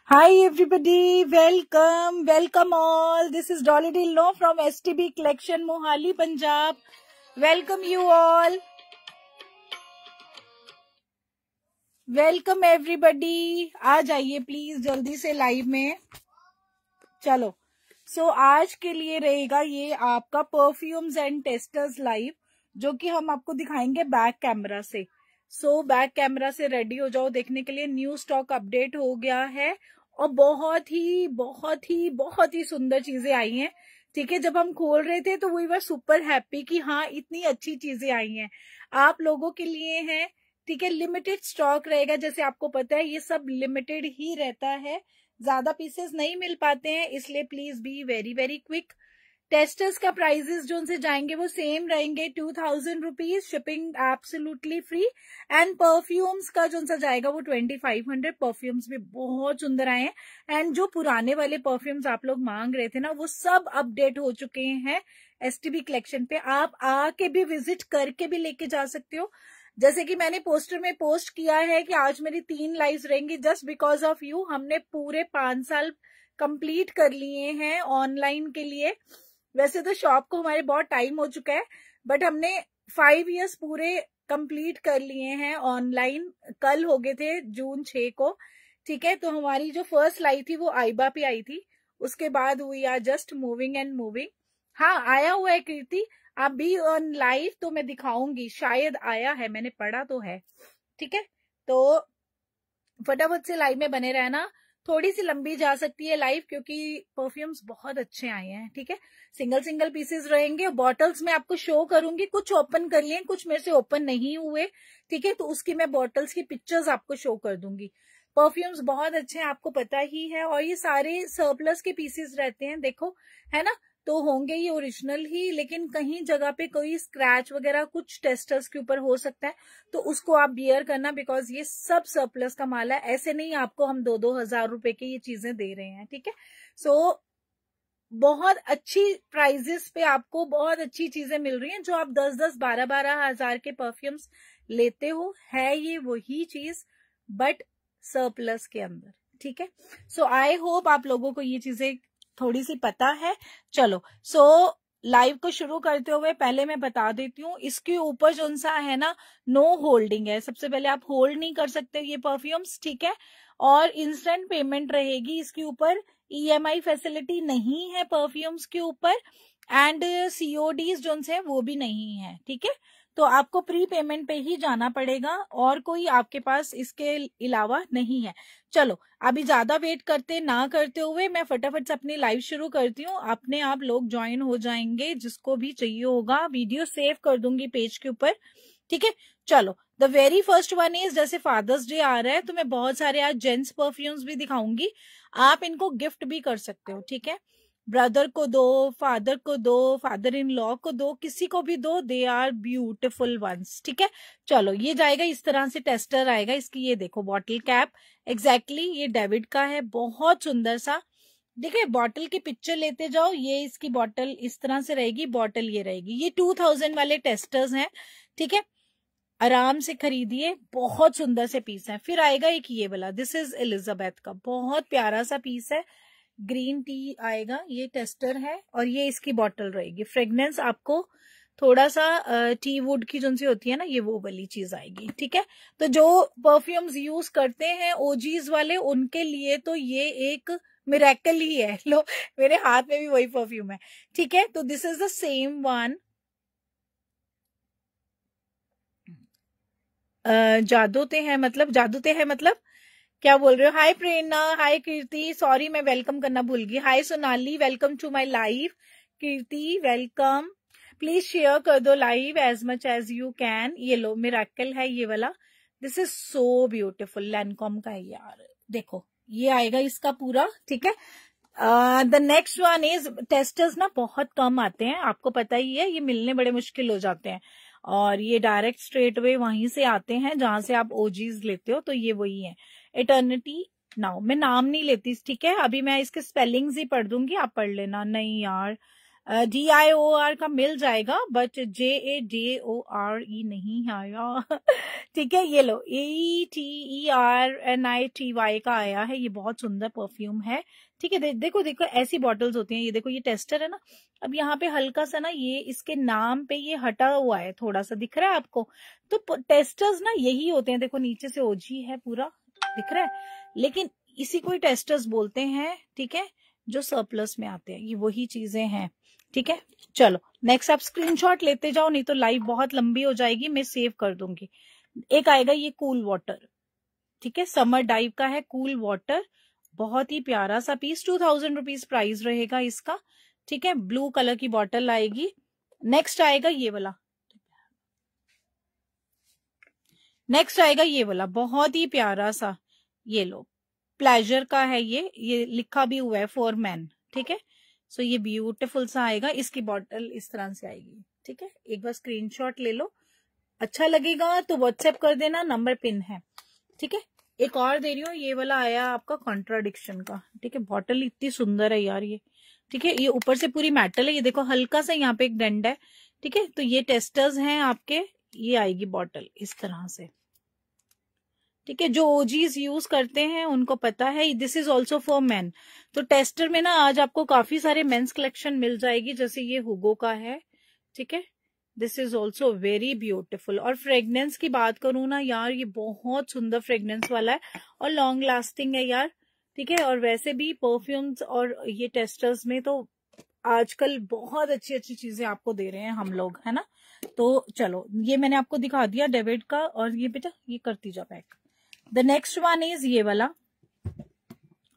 Hi everybody, welcome all. This is Dolly Dillo from STB Collection, Mohali, Punjab. Welcome you all. Welcome everybody. आ जाइए please जल्दी से live में. चलो, सो आज के लिए रहेगा ये आपका परफ्यूम्स एंड टेस्टर्स लाइव, जो कि हम आपको दिखाएंगे बैक कैमरा से. सो बैक कैमरा से रेडी हो जाओ देखने के लिए. न्यू स्टॉक अपडेट हो गया है और बहुत ही सुंदर चीजें आई हैं. ठीक है, जब हम खोल रहे थे तो वी वर सुपर हैप्पी कि हाँ इतनी अच्छी चीजें आई हैं आप लोगों के लिए हैं. ठीक है, लिमिटेड स्टॉक रहेगा. जैसे आपको पता है ये सब लिमिटेड ही रहता है, ज्यादा पीसेस नहीं मिल पाते हैं, इसलिए please be very very quick. Testers का प्राइजेस जो उनसे जाएंगे वो सेम रहेंगे, 2000 rupees, shipping absolutely free. And perfumes का जो उनसे जाएगा वो 2500. परफ्यूम्स भी बहुत सुंदर आए हैं. एंड जो पुराने वाले परफ्यूम्स आप लोग मांग रहे थे ना, वो सब अपडेट हो चुके हैं एसटीबी कलेक्शन पे. आप आके भी विजिट करके भी लेके जा सकते हो. जैसे कि मैंने पोस्टर में पोस्ट किया है कि आज मेरी 3 लाइव्स रहेंगी जस्ट बिकॉज ऑफ यू. हमने पूरे 5 साल कंप्लीट कर लिए हैं ऑनलाइन के लिए. वैसे तो शॉप को हमारे बहुत टाइम हो चुका है, बट हमने 5 इयर्स पूरे कंप्लीट कर लिए हैं ऑनलाइन. कल हो गए थे जून 6 को. ठीक है, तो हमारी जो फर्स्ट लाइव थी वो आइबा पे आई थी. उसके बाद we are just moving and moving. हाँ, आया हुआ है कीर्ति आप भी ऑन लाइव, तो मैं दिखाऊंगी. शायद आया है, मैंने पढ़ा तो है. ठीक है, तो फटाफट से लाइव में बने रहना. थोड़ी सी लंबी जा सकती है लाइव क्योंकि परफ्यूम्स बहुत अच्छे आए हैं. ठीक है, सिंगल पीसेस रहेंगे. बॉटल्स में आपको शो करूंगी, कुछ ओपन कर लिए, कुछ मेरे से ओपन नहीं हुए. ठीक है, तो उसकी मैं बॉटल्स की पिक्चर्स आपको शो कर दूंगी. परफ्यूम्स बहुत अच्छे हैं, आपको पता ही है, और ये सारे सरप्लस के पीसेस रहते हैं. देखो, है ना, तो होंगे ये ओरिजिनल ही, लेकिन कहीं जगह पे कोई स्क्रैच वगैरह कुछ टेस्टर्स के ऊपर हो सकता है, तो उसको आप बियर करना, बिकॉज ये सब सरप्लस का माल है. ऐसे नहीं आपको हम 2-2 हजार रुपए की ये चीजें दे रहे हैं. ठीक है, सो बहुत अच्छी प्राइजेस पे आपको बहुत अच्छी चीजें मिल रही हैं. जो आप 10-10, 12-12 हजार के परफ्यूम्स लेते हो, है ये वही चीज बट सरप्लस के अंदर. ठीक है, सो आई होप आप लोगों को ये चीजें थोड़ी सी पता है. चलो, सो लाइव को शुरू करते हुए पहले मैं बता देती हूँ, इसके ऊपर जो सा है ना, नो होल्डिंग है. सबसे पहले आप होल्ड नहीं कर सकते ये परफ्यूम्स. ठीक है, और इंस्टेंट पेमेंट रहेगी इसके ऊपर. ईएमआई फैसिलिटी नहीं है परफ्यूम्स के ऊपर, एंड सीओडीज जो है वो भी नहीं है. ठीक है, तो आपको प्री पेमेंट पे ही जाना पड़ेगा, और कोई आपके पास इसके अलावा नहीं है. चलो, अभी ज्यादा वेट करते ना करते हुए मैं फटाफट से अपनी लाइव शुरू करती हूँ. अपने आप लोग ज्वाइन हो जाएंगे, जिसको भी चाहिए होगा. वीडियो सेव कर दूंगी पेज के ऊपर. ठीक है, चलो, the very first one is, जैसे फादर्स डे आ रहा है तो मैं बहुत सारे आज जेंट्स परफ्यूम्स भी दिखाऊंगी. आप इनको गिफ्ट भी कर सकते हो. ठीक है, ब्रदर को दो, फादर को दो, फादर इन लॉ को दो, किसी को भी दो. They are beautiful ones. ठीक है, चलो, ये जाएगा इस तरह से. टेस्टर आएगा इसकी, ये देखो बॉटल कैप. एग्जैक्टली ये डेविड का है, बहुत सुंदर सा. ठीक है, बॉटल की पिक्चर लेते जाओ. ये इसकी बॉटल इस तरह से रहेगी, बॉटल ये रहेगी. ये 2000 वाले टेस्टर्स हैं. ठीक है, आराम से खरीदिए, बहुत सुंदर से पीस है. फिर आएगा एक ये वाला, दिस इज एलिजाबेथ का, बहुत प्यारा सा पीस है. ग्रीन टी आएगा, ये टेस्टर है, और ये इसकी बॉटल रहेगी. फ्रेग्रेंस आपको थोड़ा सा टी वुड की जो सी होती है ना, ये वो वाली चीज आएगी. ठीक है, तो जो परफ्यूम्स यूज करते हैं ओजीज वाले, उनके लिए तो ये एक मिरेकल ही है. लो, मेरे हाथ में भी वही परफ्यूम है. ठीक है, तो this is the same one. जादूते हैं मतलब क्या बोल रहे हो? हाय प्रेरणा, हाय कीर्ति, सॉरी मैं वेलकम करना भूल गई. Hi Sonali, welcome to my live. Kirti welcome. Please share कर दो live as much as you can. ये लो, मिरेकल है ये वाला. This is so beautiful. Lancome का है यार, देखो ये आएगा इसका पूरा. ठीक है, the next one is, testers ना बहुत कम आते हैं, आपको पता ही है, ये मिलने बड़े मुश्किल हो जाते हैं, और ये डायरेक्ट स्ट्रेट वे वहीं से आते हैं जहां से आप ओजीज लेते हो. तो ये वही है, इटर्निटी नाउ. मैं नाम नहीं लेती. ठीक है, अभी मैं इसके स्पेलिंग्स ही पढ़ दूंगी, आप पढ़ लेना. नहीं यार, DIOR का मिल जाएगा, बट JADORE नहीं आया। ठीक है, ये लो ETERNITY का आया है। ये बहुत सुंदर परफ्यूम है। ठीक है, देखो देखो ऐसी बॉटल्स होती हैं। ये देखो, ये टेस्टर है ना। अब यहाँ पे हल्का सा ना ये इसके नाम पे ये हटा हुआ है, थोड़ा सा दिख रहा है आपको। तो टेस्टर्स ना यही होते हैं। देखो नीचे से ओजी है पूरा, दिख रहा है, लेकिन इसी को ही टेस्टर्स बोलते हैं। ठीक है, जो सरप्लस में आते हैं, ये वही चीजें हैं। ठीक है, चलो नेक्स्ट आप स्क्रीनशॉट लेते जाओ, नहीं तो लाइव बहुत लंबी हो जाएगी, मैं सेव कर दूंगी। एक आएगा ये कूल वाटर। ठीक है, समर डाइव का है कूल वाटर, बहुत ही प्यारा सा पीस। 2000 रुपीज प्राइस रहेगा इसका। ठीक है, ब्लू कलर की बॉटल आएगी। नेक्स्ट आएगा ये वाला, नेक्स्ट आएगा ये वाला, बहुत ही प्यारा सा। ये लो, प्लेजर का है ये लिखा भी हुआ है फॉर मैन। ठीक है, सो ये ब्यूटीफुल सा आएगा। इसकी बॉटल इस तरह से आएगी। ठीक है, एक बार स्क्रीनशॉट ले लो, अच्छा लगेगा तो व्हाट्सएप कर देना, नंबर पिन है। ठीक है, एक और दे रही हूँ, ये वाला आया आपका कॉन्ट्राडिक्शन का। ठीक है, बॉटल इतनी सुंदर है यार ये। ठीक है, ये ऊपर से पूरी मेटल है। ये देखो हल्का सा यहाँ पे एक डंड है। ठीक है, तो ये टेस्टर्स हैं आपके। ये आएगी बॉटल इस तरह से। ठीक है, जो ओजीज यूज करते हैं उनको पता है। This is also for main. तो टेस्टर में ना आज आपको काफी सारे मेंस कलेक्शन मिल जाएगी, जैसे ये हुगो का है। ठीक है, this is also very beautiful. और फ्रेग्रेंस की बात करूं ना यार, ये बहुत सुंदर फ्रेग्रेंस वाला है और लॉन्ग लास्टिंग है यार। ठीक है, और वैसे भी परफ्यूम्स और ये टेस्टर्स में तो आजकल बहुत अच्छी अच्छी चीजें आपको दे रहे हैं हम लोग, है ना। तो चलो, ये मैंने आपको दिखा दिया डेविड का। और ये बेटा ये करती जा pack. The next one is ये वाला,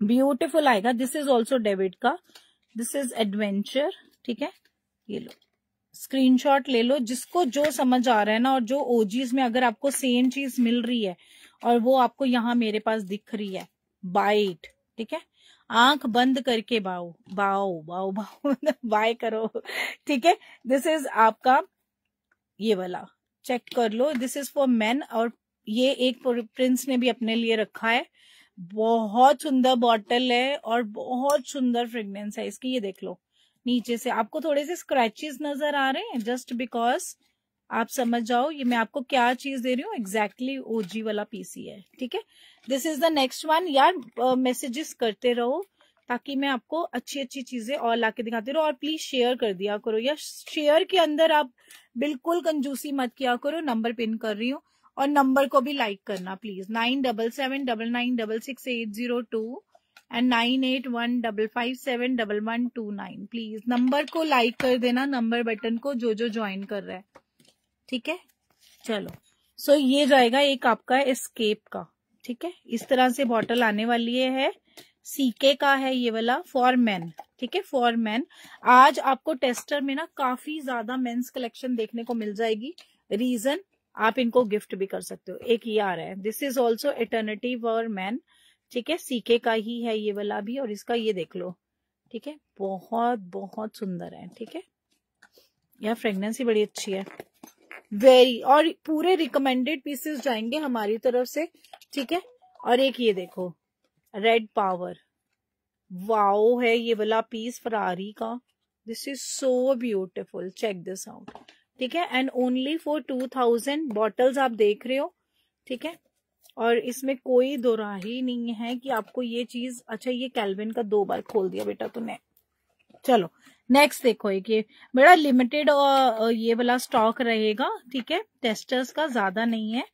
ब्यूटिफुल आएगा। दिस इज ऑल्सो डेविड का। This is adventure. ठीक है, ये लो, स्क्रीनशॉट ले लो, जिसको जो समझ आ रहा है ना। और जो ओजीज में अगर आपको सेम चीज मिल रही है और वो आपको यहाँ मेरे पास दिख रही है, बाइट। ठीक है, आंख बंद करके बाओ बाओ बाओ बाओ बाय करो। ठीक है, दिस इज आपका ये वाला, चेक कर लो। This is for men. और ये एक प्रिंस ने भी अपने लिए रखा है। बहुत सुंदर बॉटल है और बहुत सुंदर फ्रेग्रेंस है इसकी। ये देख लो, नीचे से आपको थोड़े से स्क्रैचेस नजर आ रहे हैं, जस्ट बिकॉज आप समझ जाओ ये मैं आपको क्या चीज दे रही हूँ। एग्जैक्टली ओजी वाला पीसी है। ठीक है, this is the next one. यार मैसेजेस करते रहो ताकि मैं आपको अच्छी अच्छी चीजें और लाके दिखाती रहूं। और प्लीज शेयर कर दिया करो, या शेयर के अंदर आप बिल्कुल कंजूसी मत किया करो। नंबर पिन कर रही हूँ, और नंबर को भी लाइक करना प्लीज। 9779968802 एंड 9815571129। प्लीज नंबर को लाइक कर देना, नंबर बटन को, जो ज्वाइन कर रहा है। ठीक है, चलो। सो ये जाएगा एक आपका एस्केप का। ठीक है, इस तरह से बॉटल आने वाली है। सीके का है ये वाला, फॉर मेन। ठीक है, फॉर मेन। आज आपको टेस्टर में ना काफी ज्यादा मेंस कलेक्शन देखने को मिल जाएगी। रीजन, आप इनको गिफ्ट भी कर सकते हो। एक ये आ रहा है, this is also eternity for man. ठीक है, सीके का ही है ये वाला भी। और इसका ये देख लो। ठीक है, बहुत बहुत सुंदर है। ठीक है, यार फ्रेग्रेंस ही बड़ी अच्छी है, वेरी। और पूरे रिकमेंडेड पीसेस जाएंगे हमारी तरफ से। ठीक है, और एक ये देखो, रेड पावर, वाओ है ये वाला पीस फरारी का। This is so beautiful, check this out. ठीक है, एंड ओनली फॉर 2000 बॉटल्स आप देख रहे हो। ठीक है, और इसमें कोई दो राही नहीं है कि आपको ये चीज। अच्छा, ये कैल्विन का 2 बार खोल दिया बेटा तूने। चलो नेक्स्ट देखो, एक ये बड़ा लिमिटेड ये वाला स्टॉक रहेगा। ठीक है, टेस्टर्स का ज्यादा नहीं है।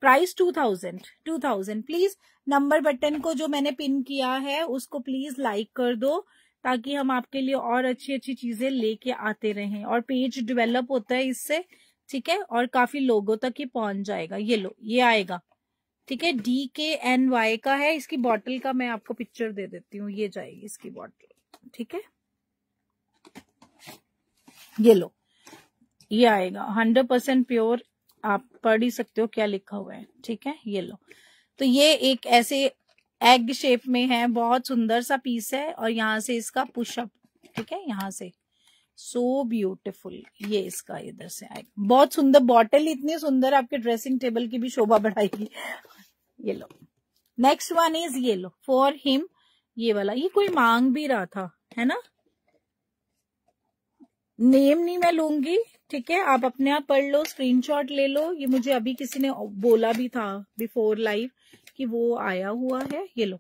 प्राइस 2000। प्लीज नंबर बटन को जो मैंने पिन किया है उसको प्लीज लाइक कर दो, ताकि हम आपके लिए और अच्छी अच्छी चीजें लेके आते रहें। और पेज डेवलप होता है इससे। ठीक है, और काफी लोगों तक ही पहुंच जाएगा। ये लो, ये आएगा। ठीक है, DKNY का है। इसकी बॉटल का मैं आपको पिक्चर दे देती हूँ, ये जाएगी इसकी बॉटल। ठीक है, ये लो, ये आएगा 100% प्योर। आप पढ़ ही सकते हो क्या लिखा हुआ है। ठीक है, ये लो। तो ये एक ऐसे एग शेप में है, बहुत सुंदर सा पीस है। और यहाँ से इसका पुशअप। ठीक है, यहाँ से सो ब्यूटिफुल। ये इसका इधर से आएगा, बहुत सुंदर बॉटल, इतनी सुंदर आपके ड्रेसिंग टेबल की भी शोभा बढ़ाएगी। ये लो, नेक्स्ट वन इज ये लो, फॉर हिम। ये वाला, ये कोई मांग भी रहा था, है ना। नेम नहीं मैं लूंगी, ठीक है, आप अपने आप पढ़ लो, स्क्रीनशॉट ले लो। ये मुझे अभी किसी ने बोला भी था बिफोर लाइव कि वो आया हुआ है, ये लो,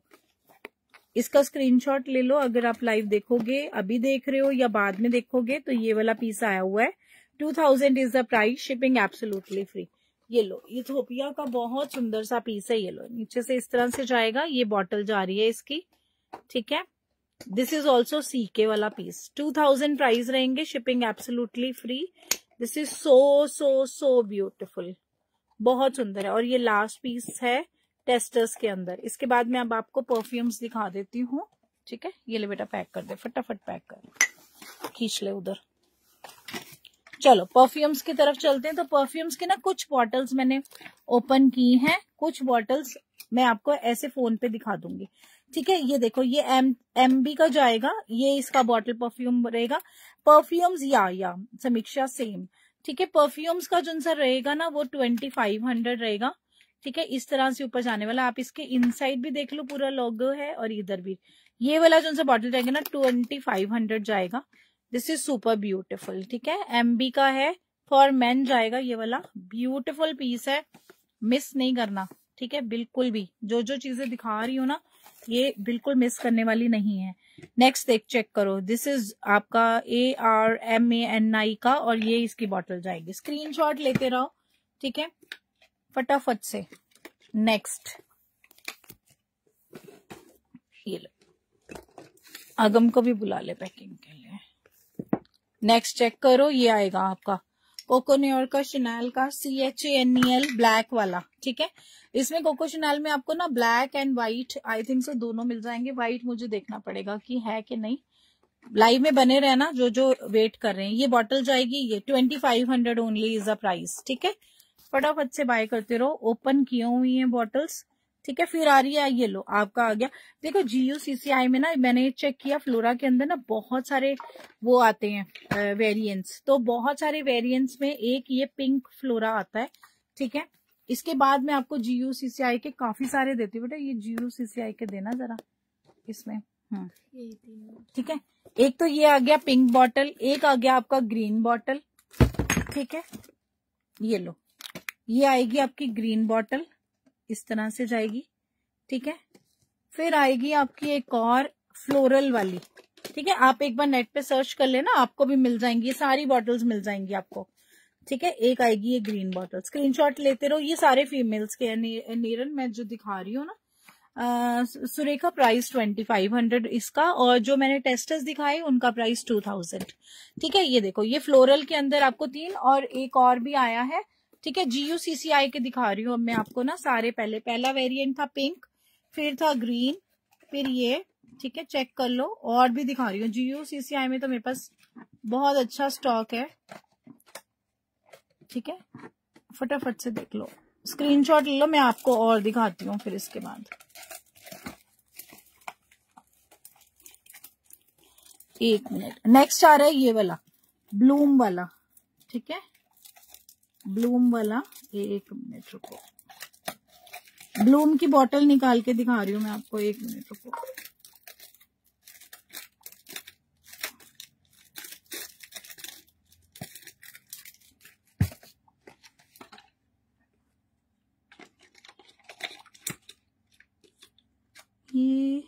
इसका स्क्रीनशॉट ले लो। अगर आप लाइव देखोगे, अभी देख रहे हो या बाद में देखोगे, तो ये वाला पीस आया हुआ है, 2000 is the price, shipping absolutely free. ये लो, इथोपिया का बहुत सुंदर सा पीस है। ये लो, नीचे से इस तरह से जाएगा, ये बॉटल जा रही है इसकी, ठीक है। दिस इज ऑल्सो सीके वाला पीस, 2000 प्राइस रहेंगे, shipping absolutely free. This is so so so beautiful, बहुत सुंदर है। और ये लास्ट पीस है टेस्टर्स के अंदर। इसके बाद मैं अब आपको परफ्यूम्स दिखा देती हूँ, ठीक है। ये ले बेटा, पैक कर दे, फटाफट पैक कर, खींच ले उधर। चलो परफ्यूम्स की तरफ चलते हैं। तो परफ्यूम्स की ना कुछ बॉटल्स मैंने ओपन की हैं, कुछ बॉटल्स मैं आपको ऐसे फोन पे दिखा दूंगी, ठीक है। ये देखो, ये MB का जाएगा, ये इसका बॉटल परफ्यूम रहेगा। परफ्यूम्स या समीक्षा सेम, ठीक है। परफ्यूम्स का जो सा रहेगा ना वो 2500 रहेगा, ठीक है। इस तरह से ऊपर जाने वाला, आप इसके इनसाइड भी देख लो, पूरा लोगो है, और इधर भी ये वाला जो सा बॉटल जाएगा ना 2500 जाएगा। दिस इज सुपर ब्यूटिफुल, ठीक है। MB का है, फॉर मेन जाएगा ये वाला, ब्यूटिफुल पीस है, मिस नहीं करना, ठीक है। बिल्कुल भी जो जो चीजें दिखा रही हो ना, ये बिल्कुल मिस करने वाली नहीं है। नेक्स्ट चेक करो, दिस इज आपका ARMANI का, और ये इसकी बॉटल जाएगी। स्क्रीनशॉट लेते रहो, ठीक है, फटाफट से। नेक्स्ट ये लो, अगम को भी बुला ले पैकिंग के लिए। नेक्स्ट चेक करो, ये आएगा आपका कोकोनियोर का शनैल का CHANEL ब्लैक वाला, ठीक है। इसमें कोको शनैल में आपको ना black and white, I think so दोनों मिल जाएंगे। व्हाइट मुझे देखना पड़ेगा कि है कि नहीं, लाइव में बने रहना जो जो वेट कर रहे हैं। ये बॉटल जाएगी, ये 2500 ओनली इज द प्राइस, ठीक है। फटाफट से बाय करते रहो, ओपन किए हुई है बॉटल्स, ठीक है। फिर आ रही है, ये लो आपका आ गया। देखो GUCCI में ना मैंने चेक किया, फ्लोरा के अंदर ना बहुत सारे वो आते हैं वेरिएंट्स, तो बहुत सारे वेरिएंट्स में एक ये पिंक फ्लोरा आता है, ठीक है। इसके बाद में आपको GUCCI के काफी सारे देती हूँ बेटा, ये GUCCI के देना जरा इसमें, ठीक है। एक तो ये आ गया पिंक बॉटल, एक आ गया आपका ग्रीन बॉटल, ठीक है। ये लो, ये आएगी आपकी ग्रीन बॉटल, इस तरह से जाएगी, ठीक है। फिर आएगी आपकी एक और फ्लोरल वाली, ठीक है। आप एक बार नेट पे सर्च कर लेना, आपको भी मिल जाएंगी, ये सारी बॉटल्स मिल जाएंगी आपको, ठीक है। एक आएगी ये ग्रीन बॉटल, स्क्रीनशॉट लेते रहो। ये सारे फीमेल्स के नीरन मैं जो दिखा रही हूँ ना, सुरेखा प्राइस 2500 इसका, और जो मैंने टेस्टर्स दिखाए उनका प्राइस 2000, ठीक है। ये देखो, ये फ्लोरल के अंदर आपको 3 और एक और भी आया है, ठीक है। GUCCI के दिखा रही हूँ अब मैं आपको ना सारे। पहला वेरिएंट था पिंक, फिर था ग्रीन, फिर ये, ठीक है। चेक कर लो, और भी दिखा रही हूँ। GUCCI में तो मेरे पास बहुत अच्छा स्टॉक है, ठीक है। फटाफट से देख लो, स्क्रीनशॉट ले लो, मैं आपको और दिखाती हूँ फिर इसके बाद। एक मिनट, नेक्स्ट आ रहा है ये वाला ब्लूम वाला, ठीक है। ब्लूम वाला, एक मिनट रुको, ब्लूम की बोतल निकाल के दिखा रही हूँ मैं आपको, एक मिनट रुको। ये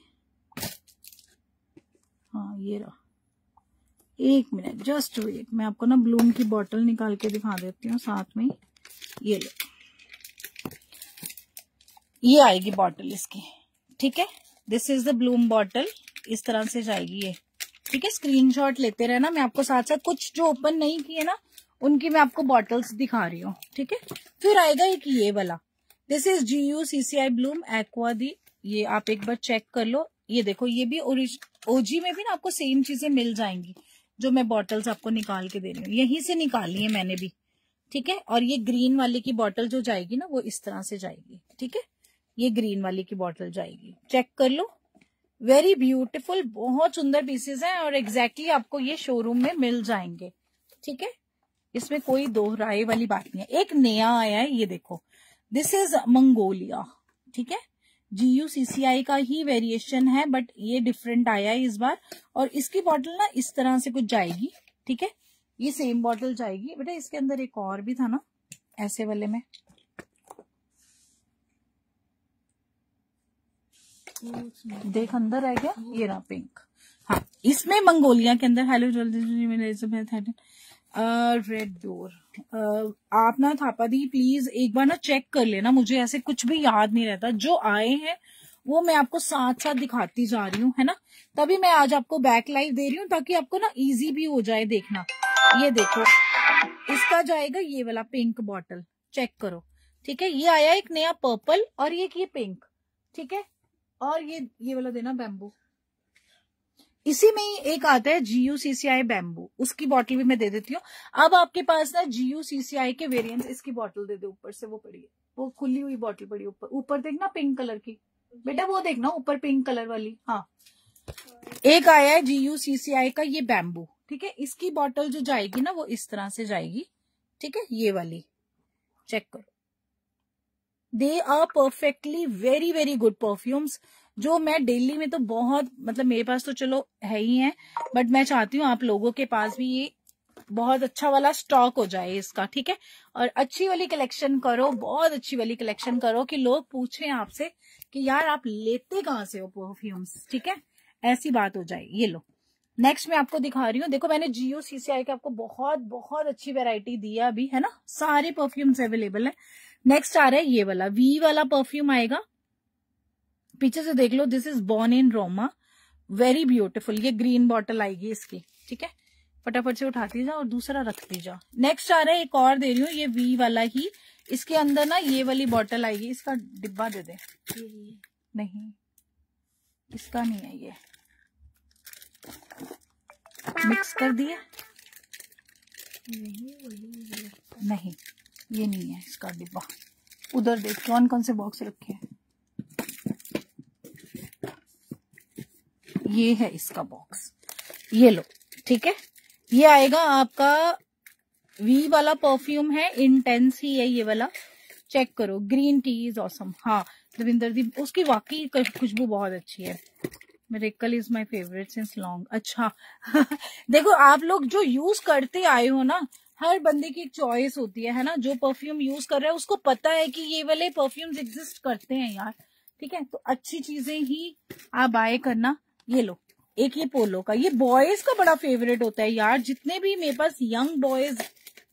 हाँ, ये रहा, एक मिनट जस्ट वेट, मैं आपको ना ब्लूम की बोतल निकाल के दिखा देती हूँ साथ में। ये लो, ये आएगी बॉटल इसकी, ठीक है। This is the Bloom bottle, इस तरह से जाएगी ये, ठीक है। स्क्रीनशॉट लेते रहना, मैं आपको साथ साथ कुछ जो ओपन नहीं किए ना उनकी मैं आपको बॉटल्स दिखा रही हूँ, ठीक है। फिर आएगा एक ये वाला, this is GUCCI Bloom Acqua di, ये आप एक बार चेक कर लो। ये देखो, ये भी OG में भी ना आपको सेम चीजें मिल जाएंगी जो मैं बॉटल्स आपको निकाल के दे रही हूँ, यहीं से निकाली है मैंने भी, ठीक है। और ये ग्रीन वाले की बॉटल जो जाएगी ना वो इस तरह से जाएगी, ठीक है। ये ग्रीन वाली की बॉटल जाएगी, चेक कर लो। वेरी ब्यूटीफुल, बहुत सुंदर पीसेस हैं, और एग्जैक्टली आपको ये शोरूम में मिल जाएंगे, ठीक है। इसमें कोई दो राय वाली बात नहीं है। एक नया आया है, ये देखो, दिस इज मंगोलिया, ठीक है। GUCCI का ही वेरिएशन है, बट ये डिफरेंट आया है इस बार, और इसकी बॉटल ना इस तरह से कुछ जाएगी, ठीक है। ये सेम बॉटल जाएगी बेटा। इसके अंदर एक और भी था ना ऐसे वाले में, देख अंदर रह गया, ये रहा पिंक। हाँ, इसमें मंगोलिया के अंदर हेलो जल्दी रेड डोर। आप ना थापा दी प्लीज एक बार ना चेक कर लेना, मुझे ऐसे कुछ भी याद नहीं रहता। जो आए हैं वो मैं आपको साथ साथ दिखाती जा रही हूँ, है ना। तभी मैं आज आपको बैक लाइव दे रही हूँ ताकि आपको ना इजी भी हो जाए देखना। ये देखो, इसका जाएगा ये वाला पिंक बॉटल, चेक करो, ठीक है। ये आया एक नया पर्पल और ये पिंक, ठीक है। और ये वाला देना बैम्बू। इसी में ही एक आता है GUCCI बैम्बू, उसकी बॉटल भी मैं दे देती हूँ। अब आपके पास ना GUCCI के वेरिएंट्स, इसकी बॉटल दे दो ऊपर से, वो पड़ी है, वो खुली हुई बॉटल पड़ी ऊपर। ऊपर देखना पिंक कलर की बेटा, वो देखना ऊपर पिंक कलर वाली। हाँ, एक आया है GUCCI का ये बैम्बू, ठीक है। इसकी बॉटल जो जाएगी ना वो इस तरह से जाएगी, ठीक है। ये वाली चेक करो, they are perfectly very very good perfumes, जो मैं डेली में तो बहुत, मतलब मेरे पास तो चलो है ही है, बट मैं चाहती हूँ आप लोगों के पास भी ये बहुत अच्छा वाला स्टॉक हो जाए इसका, ठीक है। और अच्छी वाली कलेक्शन करो, बहुत अच्छी वाली कलेक्शन करो कि लोग पूछें आपसे कि यार आप लेते कहाँ से हो परफ्यूम्स, ठीक है, ऐसी बात हो जाए। ये लो, नेक्स्ट मैं आपको दिखा रही हूँ। देखो मैंने GUCCI के आपको बहुत बहुत अच्छी वेराइटी दी है अभी, है ना, सारे परफ्यूम्स अवेलेबल है। नेक्स्ट आ रहा है ये वाला वी वाला परफ्यूम आएगा, पीछे से देख लो, this is Born in Roma, very beautiful. ये ग्रीन बॉटल आएगी इसकी, ठीक है। फटाफट से उठाती जा और दूसरा रखती जा। नेक्स्ट आ रहा है, एक और दे रही हूँ, ये वी वाला ही, इसके अंदर ना ये वाली बॉटल आएगी, इसका डिब्बा दे दे। नहीं, इसका नहीं है, ये मिक्स कर दिए, नहीं ये नहीं है इसका डिब्बा। उधर देख कौन कौन से बॉक्स रखे हैं, ये है इसका बॉक्स, ये लो, ठीक है। ये आएगा आपका वी वाला परफ्यूम है, इंटेंस ही है ये वाला, चेक करो, ग्रीन टी इज ऑसम। हाँ दविंदर दी, उसकी वाकई खुशबू बहुत अच्छी है। Miracle is my favourite since long. अच्छा देखो आप लोग जो यूज करते आए हो ना, हर बंदे की एक चॉइस होती है ना। जो परफ्यूम यूज कर रहा है उसको पता है कि ये वाले परफ्यूम्स एग्जिस्ट करते हैं यार, ठीक है। तो अच्छी चीजें ही आप बाय करना। ये लो, एक ये पोलो का, ये बॉयज का बड़ा फेवरेट होता है यार। जितने भी मेरे पास यंग बॉयज,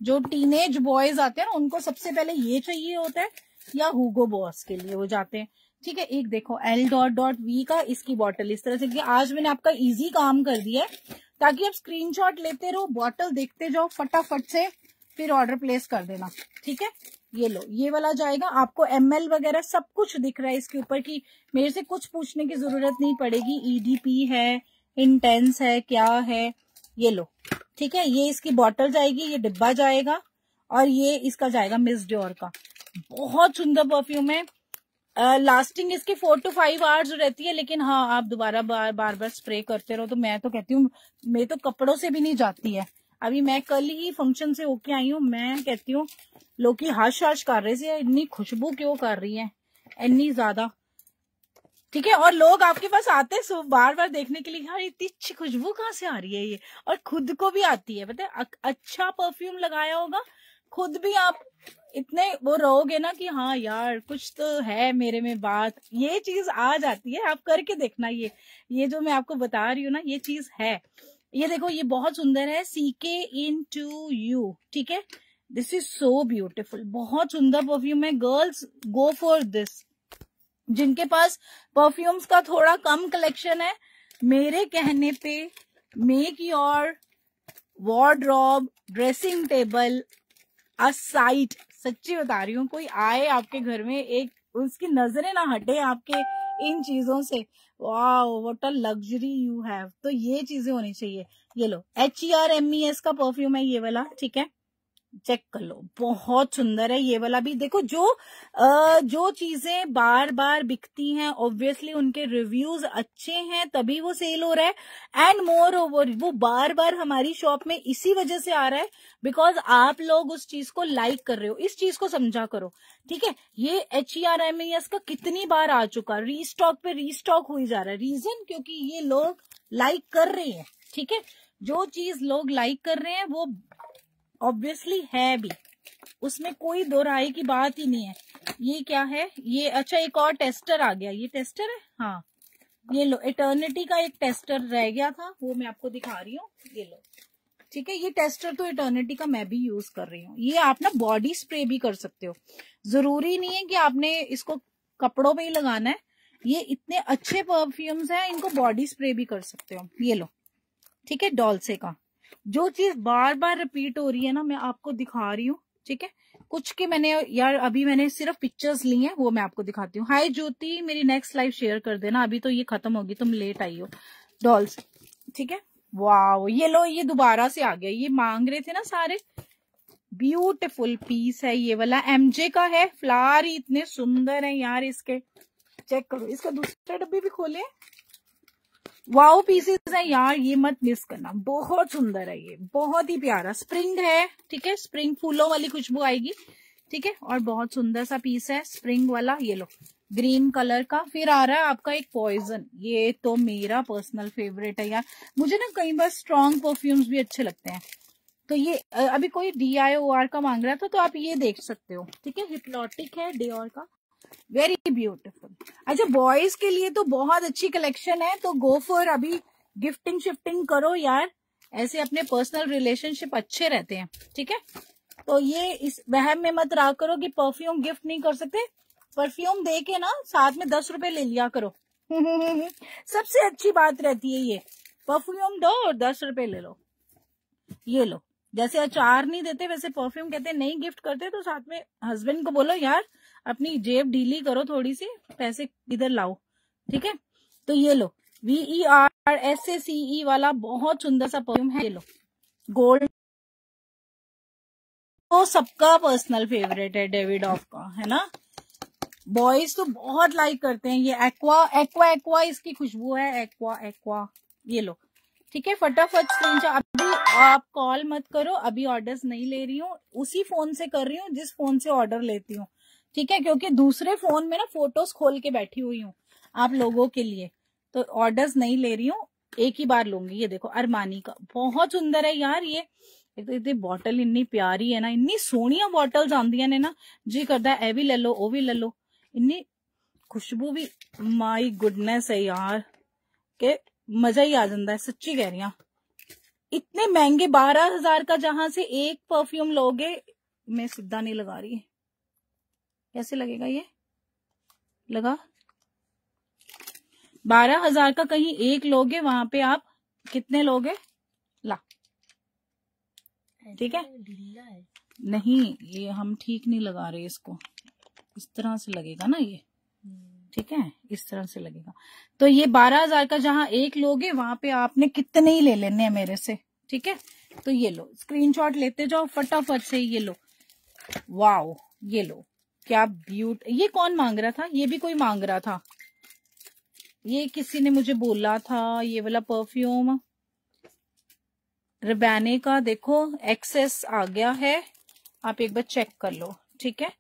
जो टीनेज बॉयज आते हैं ना, उनको सबसे पहले ये चाहिए होता है, या हुगो बॉस के लिए वो जाते हैं, ठीक है। एक देखो L.V का, इसकी बॉटल इस तरह से। आज मैंने आपका इजी काम कर दिया है ताकि आप स्क्रीनशॉट लेते रहो, बॉटल देखते जाओ, फटाफट से फिर ऑर्डर प्लेस कर देना, ठीक है। ये लो, ये वाला जाएगा आपको, ML वगैरह सब कुछ दिख रहा है इसके ऊपर की, मेरे से कुछ पूछने की जरूरत नहीं पड़ेगी। EDP है, इंटेंस है, क्या है, ये लो, ठीक है। ये इसकी बॉटल जाएगी, ये डिब्बा जाएगा, और ये इसका जाएगा मिस डियोर का। बहुत सुंदर परफ्यूम है, लास्टिंग इसकी 4 to 5 आवर्स रहती है, लेकिन हाँ आप दोबारा बार बार स्प्रे करते रहो। तो मैं तो कहती हूँ, मैं तो कपड़ों से भी नहीं जाती है। अभी मैं कल ही फंक्शन से होके आई हूँ, मैं कहती हूँ लोग की हाश कर रहे थे, इतनी खुशबू क्यों कर रही है इतनी ज्यादा, ठीक है। और लोग आपके पास आते हैं बार बार देखने के लिए, यार इतनी अच्छी खुशबू कहाँ से आ रही है ये, और खुद को भी आती है, पता है, अच्छा परफ्यूम लगाया होगा, खुद भी आप इतने वो रहोगे ना कि हाँ यार कुछ तो है मेरे में बात, ये चीज आ जाती है। आप करके देखना, ये जो मैं आपको बता रही हूँ ना, ये चीज है। ये देखो, ये बहुत सुंदर है, CK-INTO-U, ठीक है। दिस इज सो ब्यूटिफुल, बहुत सुंदर परफ्यूम है। गर्ल्स गो फॉर दिस, जिनके पास परफ्यूम्स का थोड़ा कम कलेक्शन है, मेरे कहने पे make your wardrobe, dressing table a site, सच्ची बता रही हूँ। कोई आए आपके घर में, एक उसकी नजरें ना हटे आपके इन चीजों से, wow what a luxury you have. तो ये चीजें होनी चाहिए। ये लो, HERMES का परफ्यूम है ये वाला, ठीक है, चेक कर लो, बहुत सुंदर है ये वाला भी। देखो जो चीजें बार बार बिकती हैं, ऑब्वियसली उनके रिव्यूज अच्छे हैं तभी वो सेल हो रहा है। एंड मोर ओवर वो बार बार हमारी शॉप में इसी वजह से आ रहा है बिकॉज आप लोग उस चीज को लाइक कर रहे हो। इस चीज को समझा करो, ठीक है। ये HERMES का कितनी बार आ चुका, रीस्टॉक पे रीस्टॉक हो ही जा रहा है। रीजन क्योंकि ये लोग लाइक कर रहे हैं, ठीक है। जो चीज लोग लाइक कर रहे हैं वो ऑब्वियसली है भी, उसमें कोई दो राय की बात ही नहीं है। ये क्या है ये? अच्छा, एक और टेस्टर आ गया। ये टेस्टर है, हाँ ये लो, इटर्निटी का एक टेस्टर रह गया था, वो मैं आपको दिखा रही हूँ। ये लो, ठीक है। ये टेस्टर तो इटर्निटी का मैं भी यूज कर रही हूँ। ये आप ना बॉडी स्प्रे भी कर सकते हो, जरूरी नहीं है कि आपने इसको कपड़ों पे ही लगाना है। ये इतने अच्छे परफ्यूम्स हैं, इनको बॉडी स्प्रे भी कर सकते हो। ये लो, ठीक है, डॉल्से का। जो चीज बार बार रिपीट हो रही है ना, मैं आपको दिखा रही हूँ, ठीक है। कुछ के मैंने यार अभी मैंने सिर्फ पिक्चर्स ली हैं, वो मैं आपको दिखाती हूँ। हाय ज्योति, मेरी नेक्स्ट लाइव शेयर कर देना, अभी तो ये खत्म होगी, तुम लेट आई हो। डॉल्स, ठीक है। वाह, ये लो, ये दोबारा से आ गया, ये मांग रहे थे ना सारे। ब्यूटीफुल पीस है ये वाला, एमजे का है। फ्लावर ही इतने सुंदर है यार इसके, चेक करो। इसका दूसरा डब्बे भी खोले, वाओ पीसेस है यार, ये मत मिस करना, बहुत सुंदर है ये, बहुत ही प्यारा। स्प्रिंग है, ठीक है, स्प्रिंग फूलों वाली खुशबू आएगी, ठीक है। और बहुत सुंदर सा पीस है स्प्रिंग वाला। ये लो, ग्रीन कलर का। फिर आ रहा है आपका एक पॉइजन, ये तो मेरा पर्सनल फेवरेट है यार। मुझे ना कई बार स्ट्रॉन्ग परफ्यूम्स भी अच्छे लगते हैं, तो ये अभी कोई DIOR का मांग रहा था, तो आप ये देख सकते हो, ठीक है। हिप्नोटिक है डियोर का, वेरी ब्यूटीफुल। अच्छा, बॉयज के लिए तो बहुत अच्छी कलेक्शन है, तो गो फॉर, अभी गिफ्टिंग शिफ्टिंग करो यार, ऐसे अपने पर्सनल रिलेशनशिप अच्छे रहते हैं, ठीक है। तो ये इस वहम में मत रहा करो कि परफ्यूम गिफ्ट नहीं कर सकते। परफ्यूम दे के ना साथ में 10 रुपए ले लिया करो। सबसे अच्छी बात रहती है ये, परफ्यूम दो और 10 रुपए ले लो। ये लो, जैसे अचार नहीं देते वैसे परफ्यूम कहते नहीं गिफ्ट करते, तो साथ में हस्बैंड को बोलो यार अपनी जेब ढीली करो थोड़ी सी, पैसे इधर लाओ, ठीक है। तो ये लो, VERSACE वाला बहुत सुंदर सा परफ्यूम है। ये लो, गोल्ड, तो सबका पर्सनल फेवरेट है, डेविडॉफ का, है ना। बॉयज तो बहुत लाइक करते हैं ये। एक्वा एक्वा एक्वा इसकी खुशबू है, एक्वा एक्वा। ये लो, ठीक है, फटाफट स्क्रीनशॉट। अभी आप कॉल मत करो, अभी ऑर्डर्स नहीं ले रही हूँ, उसी फोन से कर रही हूँ जिस फोन से ऑर्डर लेती हूँ, ठीक है। क्योंकि दूसरे फोन में ना फोटोज खोल के बैठी हुई हूँ आप लोगों के लिए, तो ऑर्डर्स नहीं ले रही हूँ, एक ही बार लूंगी। ये देखो, अरमानी का बहुत सुंदर है यार ये। एक तो इतनी बॉटल इन्नी प्यारी है ना, इन्नी सोहनिया बॉटल्स आंदियां ने ना, जी करता है ए भी ले लो ओ भी ले लो। इन्नी खुशबू भी, माई गुडनेस है यार, के मजा ही आ जाता है, सच्ची कह रही हूँ। इतने महंगे 12,000 का जहां से एक परफ्यूम लोगे, मैं सीधा नहीं लगा रही, कैसे लगेगा ये, लगा 12,000 का कहीं एक लोगे, वहां पे आप कितने लोगे, ला, ठीक है। नहीं, ये हम ठीक नहीं लगा रहे इसको, इस तरह से लगेगा ना ये, ठीक है, इस तरह से लगेगा। तो ये 12,000 का जहां एक लोगे, वहां पे आपने कितने ही ले लेने हैं मेरे से, ठीक है। तो ये लो, स्क्रीनशॉट लेते जाओ फटाफट से। ये लो, वाओ, ये लो, क्या ब्यूट। ये कौन मांग रहा था, ये भी कोई मांग रहा था, ये किसी ने मुझे बोला था, ये वाला परफ्यूम रिबैने का। देखो एक्सेस आ गया है, आप एक बार चेक कर लो, ठीक है।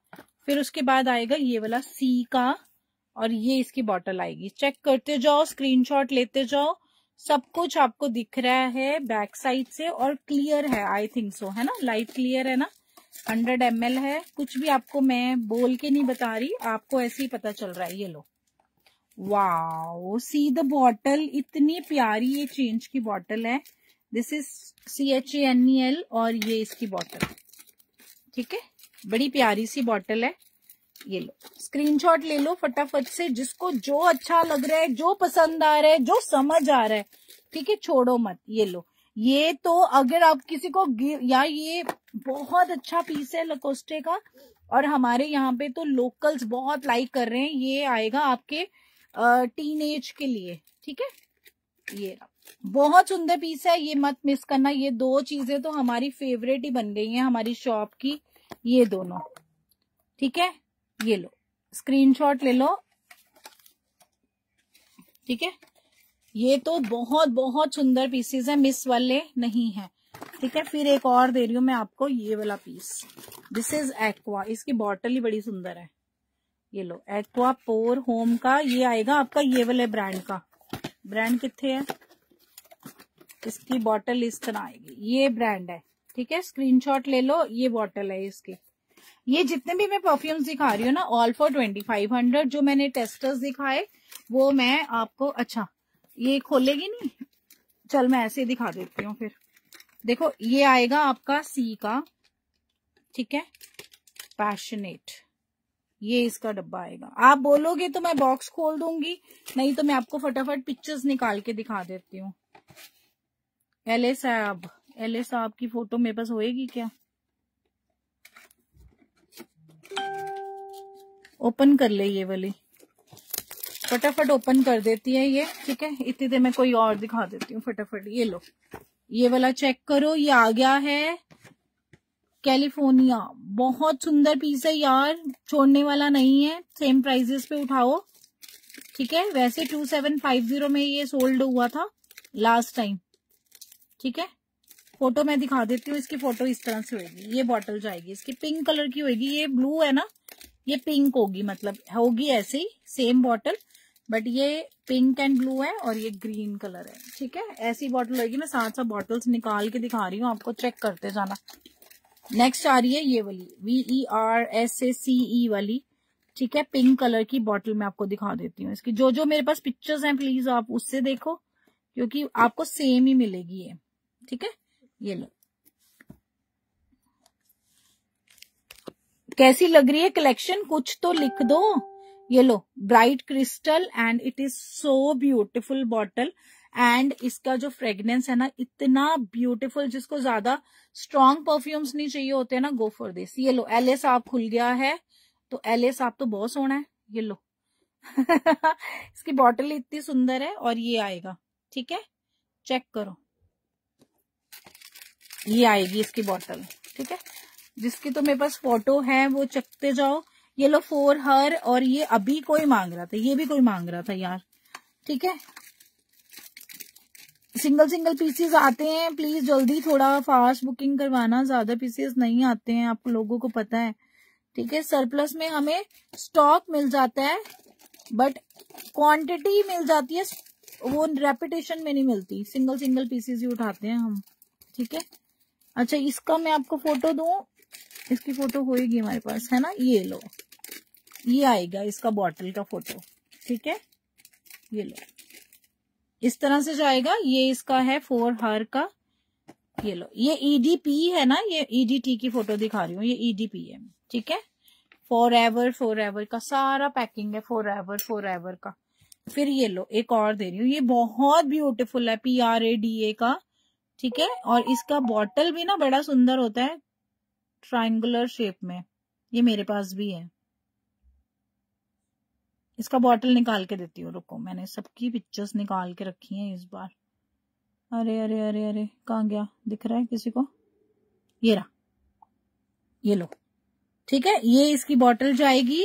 फिर उसके बाद आएगा ये वाला सी का, और ये इसकी बॉटल आएगी। चेक करते जाओ, स्क्रीनशॉट लेते जाओ, सब कुछ आपको दिख रहा है बैक साइड से, और क्लियर है, आई थिंक सो, है ना, लाइट क्लियर है ना। 100 ml है, कुछ भी आपको मैं बोल के नहीं बता रही, आपको ऐसे ही पता चल रहा है। ये लो, वाओ, सी द बॉटल, इतनी प्यारी ये चेंज की बॉटल है। दिस इज CHANEL, और ये इसकी बॉटल, ठीक है, बड़ी प्यारी सी बॉटल है। ये लो, स्क्रीनशॉट ले लो फटाफट से, जिसको जो अच्छा लग रहा है, जो पसंद आ रहा है, जो समझ आ रहा है, ठीक है, छोड़ो मत। ये लो, ये तो अगर आप किसी को यार, ये बहुत अच्छा पीस है लकोस्टे का, और हमारे यहाँ पे तो लोकल्स बहुत लाइक कर रहे हैं। ये आएगा आपके टीनेज के लिए, ठीक है। ये बहुत सुंदर पीस है, ये मत मिस करना। ये दो चीजें तो हमारी फेवरेट ही बन गई हैं हमारी शॉप की, ये दोनों, ठीक है। ये लो, स्क्रीनशॉट ले लो, ठीक है। ये तो बहुत बहुत सुंदर पीसेस है, मिस वाले नहीं है, ठीक है। फिर एक और दे रही हूँ मैं आपको, ये वाला पीस, दिस इज एक्वा, इसकी बॉटल ही बड़ी सुंदर है। ये लो, एक्वा पोर होम का, ये आएगा आपका ये वाले ब्रांड का। ब्रांड कितने है, इसकी बॉटल इस तरह आएगी, ये ब्रांड है, ठीक है, स्क्रीनशॉट ले लो, ये बॉटल है इसकी। ये जितने भी मैं परफ्यूम्स दिखा रही हूँ ना, ऑल फॉर 2500। जो मैंने टेस्टर्स दिखाए वो मैं आपको, अच्छा ये खोलेगी नहीं, चल मैं ऐसे दिखा देती हूँ फिर। देखो ये आएगा आपका सी का, ठीक है, पैशनेट, ये इसका डब्बा आएगा। आप बोलोगे तो मैं बॉक्स खोल दूंगी, नहीं तो मैं आपको फटाफट पिक्चर्स निकाल के दिखा देती हूँ। एले साहब की फोटो मेरे पास होएगी क्या? ओपन कर ले, ये वाली फटाफट ओपन कर देती है ये, ठीक है। इतनी देर मैं कोई और दिखा देती हूँ फटाफट। ये लो, ये वाला चेक करो, ये आ गया है कैलिफोर्निया। बहुत सुंदर पीस है यार, छोड़ने वाला नहीं है। सेम प्राइजेस पे उठाओ, ठीक है। वैसे 2750 में ये सोल्ड हुआ था लास्ट टाइम, ठीक है। फोटो मैं दिखा देती हूँ, इसकी फोटो इस तरह से होगी। ये बॉटल जाएगी इसकी, पिंक कलर की होगी, ये ब्लू है ना, ये पिंक होगी, मतलब होगी ऐसे ही सेम बॉटल, बट ये पिंक एंड ब्लू है और ये ग्रीन कलर है, ठीक है। ऐसी बॉटल होगी। मैं साथ साथ बॉटल्स निकाल के दिखा रही हूँ आपको, चेक करते जाना। नेक्स्ट आ रही है ये वाली VERSACE वाली, ठीक है, पिंक कलर की बॉटल मैं आपको दिखा देती हूँ। इसकी जो मेरे पास पिक्चर्स हैं प्लीज आप उससे देखो, क्योंकि आपको सेम ही मिलेगी ये, ठीक है। ये लो, कैसी लग रही है कलेक्शन, कुछ तो लिख दो। ये लो, bright crystal and it is so beautiful bottle. And इसका जो फ्रेग्रेंस है ना, इतना ब्यूटीफुल, जिसको ज्यादा स्ट्रॉन्ग परफ्यूम्स नहीं चाहिए होते ना, गो फॉर दिस। ये लो, LA साहब खुल गया है, तो LA साहब तो बहुत सोना है। ये लो इसकी बॉटल इतनी सुंदर है और ये आएगा, ठीक है, चेक करो, ये आएगी इसकी बॉटल, ठीक है। जिसकी तो मेरे पास फोटो है वो चकते जाओ। ये लो, फॉर हर, और ये अभी कोई मांग रहा था, ये भी कोई मांग रहा था यार, ठीक है। सिंगल पीसेस आते हैं, प्लीज जल्दी थोड़ा फास्ट बुकिंग करवाना, ज्यादा पीसेस नहीं आते हैं, आप लोगों को पता है, ठीक है। सरप्लस में हमें स्टॉक मिल जाता है, बट क्वांटिटी मिल जाती है, वो रेपिटेशन में नहीं मिलती। सिंगल पीसेस ही उठाते हैं हम, ठीक है। अच्छा, इसका मैं आपको फोटो दूं, इसकी फोटो होएगी हमारे पास, है ना। ये लो, ये आएगा इसका बॉटल का फोटो, ठीक है। ये लो, इस तरह से जाएगा। ये इसका है फॉर हर का। ये लो, ये EDP है ना, ये EDT की फोटो दिखा रही हूँ, ये EDP है, ठीक है। फॉर एवर का सारा पैकिंग है, फॉर एवर का। फिर ये लो, एक और दे रही हूँ, ये बहुत ब्यूटीफुल है, PRADA का, ठीक है। और इसका बॉटल भी ना बड़ा सुंदर होता है, ट्रायंगुलर शेप में। ये मेरे पास भी है, इसका बॉटल निकाल के देती हूँ, रुको, मैंने सबकी पिक्चर्स निकाल के रखी हैं इस बार। अरे अरे अरे अरे, कहाँ गया, दिख रहा है किसी को? ये रहा, ये लो, ठीक है। ये इसकी बॉटल जाएगी,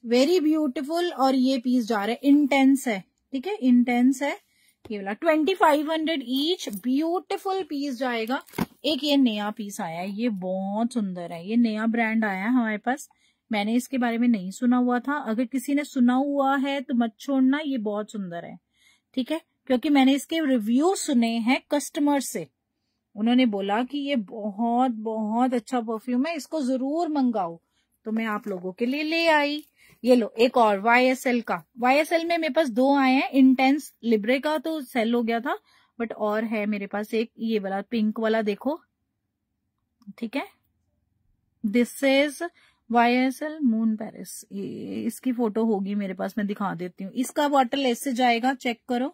वेरी ब्यूटीफुल। और ये पीस जा रहा है, इंटेंस है, ठीक है, इंटेंस है ये वाला, 2500 ईच, ब्यूटीफुल पीस जाएगा। एक ये नया पीस आया है, ये बहुत सुंदर है, ये नया ब्रांड आया है हमारे पास, मैंने इसके बारे में नहीं सुना हुआ था। अगर किसी ने सुना हुआ है तो मत छोड़ना, ये बहुत सुंदर है, ठीक है, क्योंकि मैंने इसके रिव्यू सुने हैं कस्टमर से, उन्होंने बोला कि ये बहुत बहुत अच्छा परफ्यूम है, इसको जरूर मंगाओ, तो मैं आप लोगों के लिए ले आई। ये लो, एक और YSL का, YSL में मेरे पास 2 आए हैं, इंटेंस लिब्रे का तो सेल हो गया था, बट और है मेरे पास एक ये वाला पिंक वाला, देखो, ठीक है। This is YSL moon Paris, इसकी फोटो होगी मेरे पास, मैं दिखा देती हूँ। इसका बॉटल ऐसे जाएगा, चेक करो,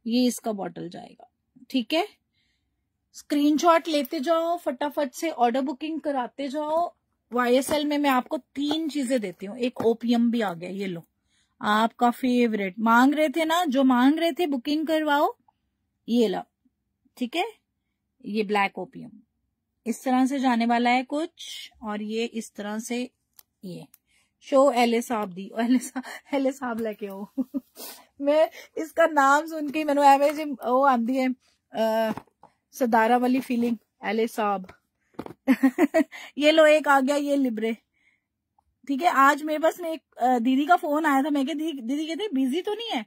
ये इसका बॉटल जाएगा, ठीक है। स्क्रीनशॉट लेते जाओ, फटाफट से ऑर्डर बुकिंग कराते जाओ। YSL में मैं आपको 3 चीजें देती हूँ, एक ओपियम भी आ गया, ये लो, आपका फेवरेट, मांग रहे थे ना, जो मांग रहे थे बुकिंग करवाओ, ये लो, ठीक है। ये ब्लैक ओपियम इस तरह से जाने वाला है कुछ, और ये इस तरह से, ये शो LA साहब दी, LA साहब लेके आओ मैं इसका नाम सुन के मैंने एवरेज वो आंदी है सदारा वाली फीलिंग, LA साहब ये लो, एक आ गया ये लिब्रे, ठीक है। आज मेरे पास में एक दीदी का फोन आया था, मैं कहा दीदी कहते बिजी तो नहीं है,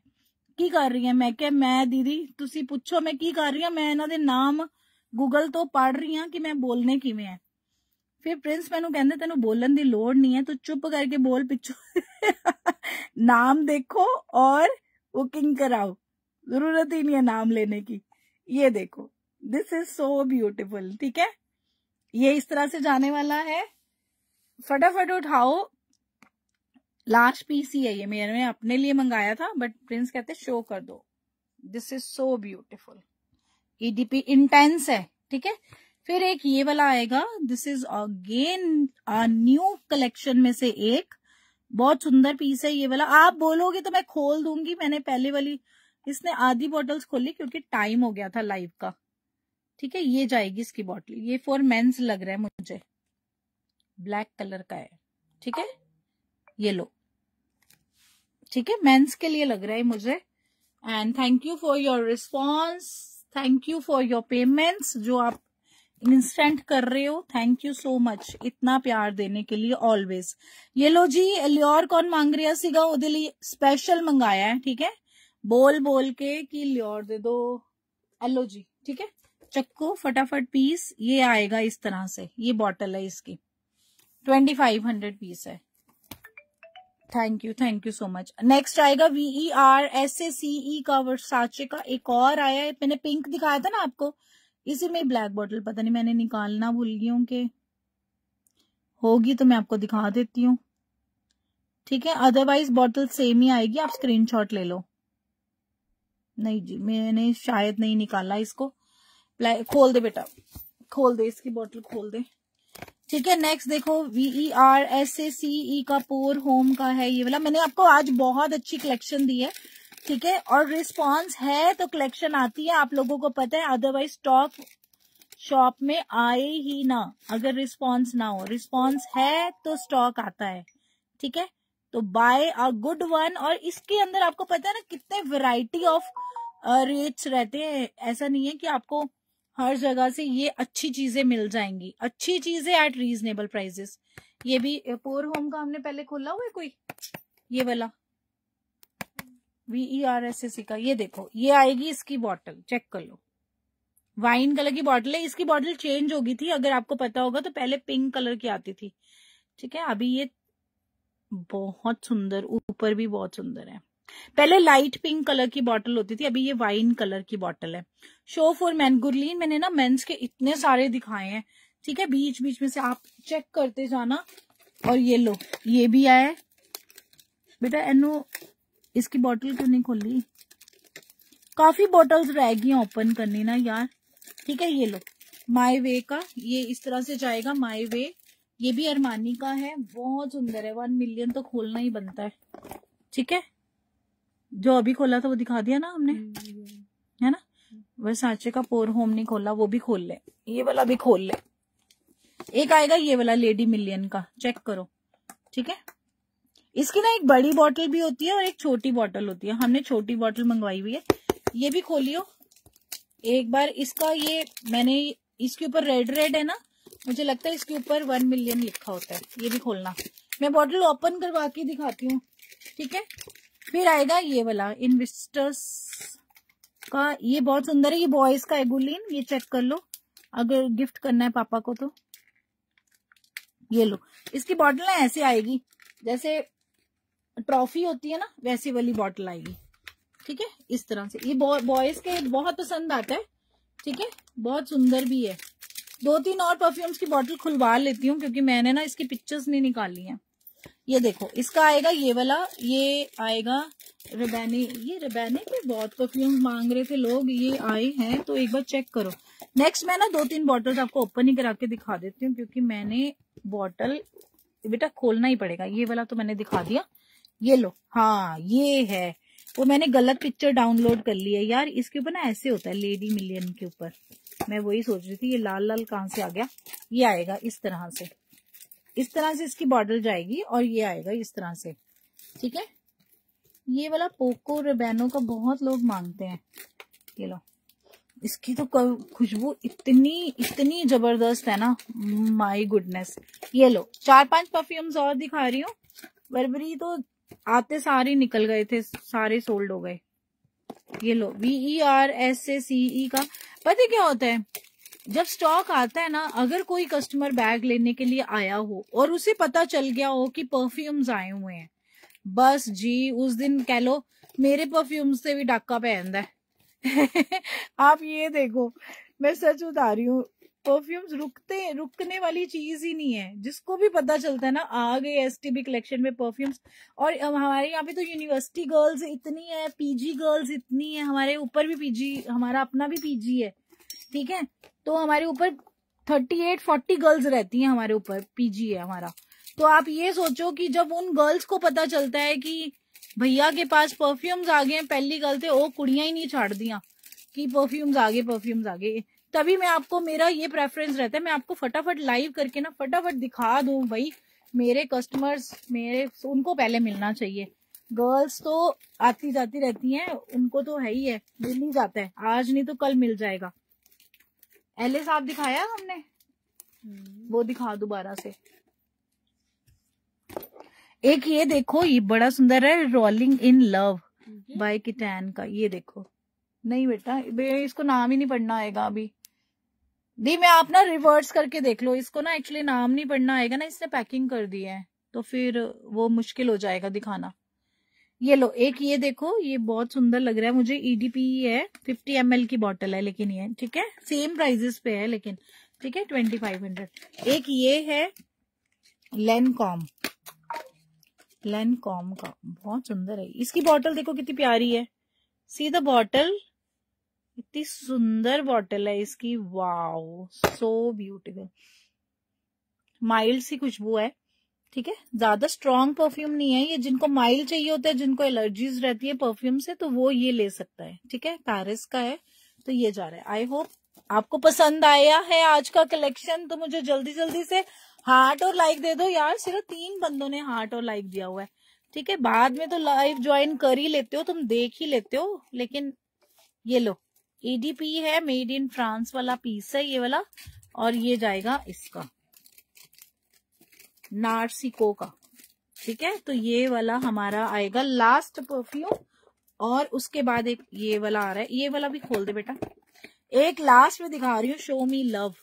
की कर रही है? मैं क्या, मैं दीदी तुसी पूछो मैं की कर रही हूँ, मैं इन्हों दे नाम गूगल तो पढ़ रही हूँ कि मैं बोलने किवें है। फिर प्रिंस मैनू कहंदे तेनू बोलन दी लोड़ नहीं है, तू चुप करके बोल पिछो नाम देखो और बुकिंग कराओ, जरूरत ही नहीं है नाम लेने की। ये देखो, दिस इज सो ब्यूटीफुल। ठीक है, ये इस तरह से जाने वाला है। फटाफट उठाओ, लास्ट पीस ही है ये, मैंने अपने लिए मंगाया था बट प्रिंस कहते शो कर दो। This is so beautiful, EDP intense है। ठीक है, फिर एक ये वाला आएगा, this is again new collection में से एक, बहुत सुंदर पीस है ये वाला। आप बोलोगे तो मैं खोल दूंगी, मैंने पहले वाली इसने आधी बॉटल्स खोली क्योंकि टाइम हो गया था लाइव का। ठीक है, ये जाएगी इसकी बॉटल, ये फॉर मेंस लग रहा है मुझे, ब्लैक कलर का है। ठीक है, ये लो, ठीक है, मेंस के लिए लग रहा है मुझे। And thank you for your response, thank you for your payments जो आप इंस्टेंट कर रहे हो, थैंक यू सो मच इतना प्यार देने के लिए ऑलवेज। ये लो जी, लियोर कौन मांग रहा सीगा, ओदे लिए स्पेशल मंगाया है। ठीक है, बोल बोल के कि लियोर दे दो, एलो जी। ठीक है, चक्को फटाफट पीस, ये आएगा इस तरह से, ये बॉटल है इसकी, 2500 पीस है। Thank you so much. Next आएगा VERSACE का वर्साचे का एक और आया है, मैंने पिंक दिखाया था ना आपको, इसी में ब्लैक बॉटल, पता नहीं मैंने निकालना भूल गई हूँ कि होगी तो मैं आपको दिखा देती हूँ। ठीक है, अदरवाइज बॉटल सेम ही आएगी, आप स्क्रीनशॉट ले लो। नहीं जी, मैंने शायद नहीं निकाला इसको, खोल दे बेटा, खोल दे इसकी बॉटल, खोल दे। ठीक है, नेक्स्ट देखो, VERSACE का पोर होम का है ये वाला। मैंने आपको आज बहुत अच्छी कलेक्शन दी है। ठीक है, और रिस्पांस है तो कलेक्शन आती है, आप लोगों को पता है, अदरवाइज स्टॉक शॉप में आए ही ना अगर रिस्पांस ना हो। रिस्पांस है तो स्टॉक आता है। ठीक है, तो बाय अ गुड वन। और इसके अंदर आपको पता है ना कितने वैरायटी ऑफ रेट्स रहते हैं, ऐसा नहीं है कि आपको हर जगह से ये अच्छी चीजें मिल जाएंगी, अच्छी चीजें एट रीजनेबल प्राइसेस। ये भी पोर होम का हमने पहले खोला हुआ है कोई, ये वाला VERSACE का, ये देखो, ये आएगी इसकी बॉटल, चेक कर लो, वाइन कलर की बॉटल है। इसकी बॉटल चेंज हो गई थी, अगर आपको पता होगा तो पहले पिंक कलर की आती थी। ठीक है, अभी ये बहुत सुंदर, ऊपर भी बहुत सुंदर है। पहले लाइट पिंक कलर की बॉटल होती थी, अभी ये वाइन कलर की बॉटल है। शो फॉर मैन, गुरलीन मैंने ना मेंस के इतने सारे दिखाए हैं। ठीक है, बीच बीच में से आप चेक करते जाना। और ये लो, ये भी आया है बेटा, एनो इसकी बॉटल क्यों नहीं खोली, काफी बॉटल्स रह गई ओपन करनी ना यार। ठीक है, ये लो, माई वे का, ये इस तरह से जाएगा माई वे। ये भी अरमानी का है, बहुत सुंदर है, 1 मिलियन तो खोलना ही बनता है। ठीक है, जो अभी खोला था वो दिखा दिया ना हमने, है ना। वर्साचे का पोर होम नहीं खोला, वो भी खोल ले, ये वाला भी खोल ले। एक आएगा ये वाला लेडी मिलियन का, चेक करो। ठीक है, इसकी ना एक बड़ी बॉटल भी होती है और एक छोटी बॉटल होती है, हमने छोटी बॉटल मंगवाई हुई है। ये भी खोलियो एक बार, इसका ये मैंने, इसके ऊपर रेड रेड है ना, मुझे लगता है इसके ऊपर 1 मिलियन लिखा होता है। ये भी खोलना, मैं बॉटल ओपन करवा के दिखाती हूँ। ठीक है, फिर आएगा ये वाला इन्वेस्टर्स का, ये बहुत सुंदर है, ये बॉयज का है गुलीन, ये चेक कर लो अगर गिफ्ट करना है पापा को तो। ये लो, इसकी बॉटल ना ऐसे आएगी जैसे ट्रॉफी होती है ना, वैसी वाली बॉटल आएगी। ठीक है, इस तरह से, ये बॉयज के बहुत पसंद आता है। ठीक है, बहुत सुंदर भी है। 2-3 और परफ्यूम्स की बॉटल खुलवा लेती हूँ क्योंकि मैंने ना इसकी पिक्चर्स नहीं निकाली हैं। ये देखो, इसका आएगा ये वाला, ये आएगा रबैनी। ये रबैनी पे बहुत परफ्यूम मांग रहे थे लोग, ये आए हैं तो एक बार चेक करो। नेक्स्ट मैं ना 2-3 बॉटल्स आपको ओपन ही करा के दिखा देती हूँ क्योंकि मैंने बॉटल बेटा खोलना ही पड़ेगा। ये वाला तो मैंने दिखा दिया, ये लो, हाँ ये है, वो मैंने गलत पिक्चर डाउनलोड कर ली है यार। इसके ऊपर ना ऐसे होता है लेडी मिलियन के ऊपर, मैं वही सोच रही थी ये लाल लाल कहाँ से आ गया। ये आएगा इस तरह से, इस तरह से इसकी बॉटल जाएगी और ये आएगा इस तरह से। ठीक है, ये वाला पोको रबैनो का बहुत लोग मांगते हैं। ये लो, इसकी तो खुशबू इतनी जबरदस्त है ना, माय गुडनेस। ये लो, 4-5 परफ्यूम्स और दिखा रही हूँ। बर्बरी तो आते सारे निकल गए थे, सारे सोल्ड हो गए। ये लो VERSACE का। पता है क्या होता है, जब स्टॉक आता है ना, अगर कोई कस्टमर बैग लेने के लिए आया हो और उसे पता चल गया हो कि परफ्यूम्स आए हुए हैं, बस जी उस दिन कह लो मेरे परफ्यूम से भी डाका पहनता है। आप ये देखो, मैं सच बता रही हूँ, परफ्यूम्स रुकने वाली चीज ही नहीं है। जिसको भी पता चलता है ना आ गए STB कलेक्शन में परफ्यूम्स। और हमारे यहाँ पे तो यूनिवर्सिटी गर्ल्स इतनी है, PG गर्ल्स इतनी है, हमारे ऊपर भी PG, हमारा अपना भी PG है, ठीक है। तो हमारे ऊपर 38-40 गर्ल्स रहती हैं, हमारे ऊपर PG है हमारा। तो आप ये सोचो कि जब उन गर्ल्स को पता चलता है कि भैया के पास परफ्यूम्स आ गए, पहली गलती ओ कुड़ियां ही नहीं छाड़ दिया कि परफ्यूम्स आ गए, तभी मैं आपको, मेरा ये प्रेफरेंस रहता है, मैं आपको फटाफट लाइव करके ना फटाफट दिखा दूं। भाई मेरे कस्टमर्स, उनको पहले मिलना चाहिए। गर्ल्स तो आती जाती रहती हैं, उनको तो है ही है, मिल ही जाता है, आज नहीं तो कल मिल जाएगा। एले साहब दिखाया हमने, वो दिखा दोबारा से। एक ये देखो, ये बड़ा सुंदर है, रोलिंग इन लव बाय किटैन का। ये देखो, नहीं बेटा इसको नाम ही नहीं पढ़ना आएगा अभी दी, मैं आप ना रिवर्स करके देख लो, इसको ना एक्चुअली नाम नहीं पढ़ना आएगा ना, इसने पैकिंग कर दी है तो फिर वो मुश्किल हो जाएगा दिखाना। ये लो, एक ये देखो, ये बहुत सुंदर लग रहा है मुझे, EDP है, 50 ml की बॉटल है, लेकिन ये ठीक है, सेम प्राइजेस पे है लेकिन, ठीक है, 2500। एक ये है लैनकॉम का, बहुत सुंदर है, इसकी बॉटल देखो कितनी प्यारी है, सी द बॉटल, इतनी सुंदर बॉटल है इसकी, वाओ सो ब्यूटीफुल, माइल्ड सी खुशबू है, ठीक है, ज्यादा स्ट्रॉन्ग परफ्यूम नहीं है ये, जिनको माइल्ड चाहिए होता है, जिनको एलर्जीज रहती है परफ्यूम से, तो वो ये ले सकता है, ठीक है, पेरिस का है, तो ये जा रहा है। आई होप आपको पसंद आया है आज का कलेक्शन, तो मुझे जल्दी जल्दी से हार्ट और लाइक दे दो यार, सिर्फ 3 बंदों ने हार्ट और लाइक दिया हुआ है, ठीक है, बाद में तो लाइव ज्वाइन कर ही लेते हो, तुम देख ही लेते हो, लेकिन ये लो, EDP है, मेड इन फ्रांस वाला पीस है ये वाला, और ये जाएगा इसका नार्सिको का, ठीक है, तो ये वाला हमारा आएगा लास्ट परफ्यूम, और उसके बाद एक ये वाला आ रहा है, ये वाला भी खोल दे बेटा, एक लास्ट में दिखा रही हूँ, show me love,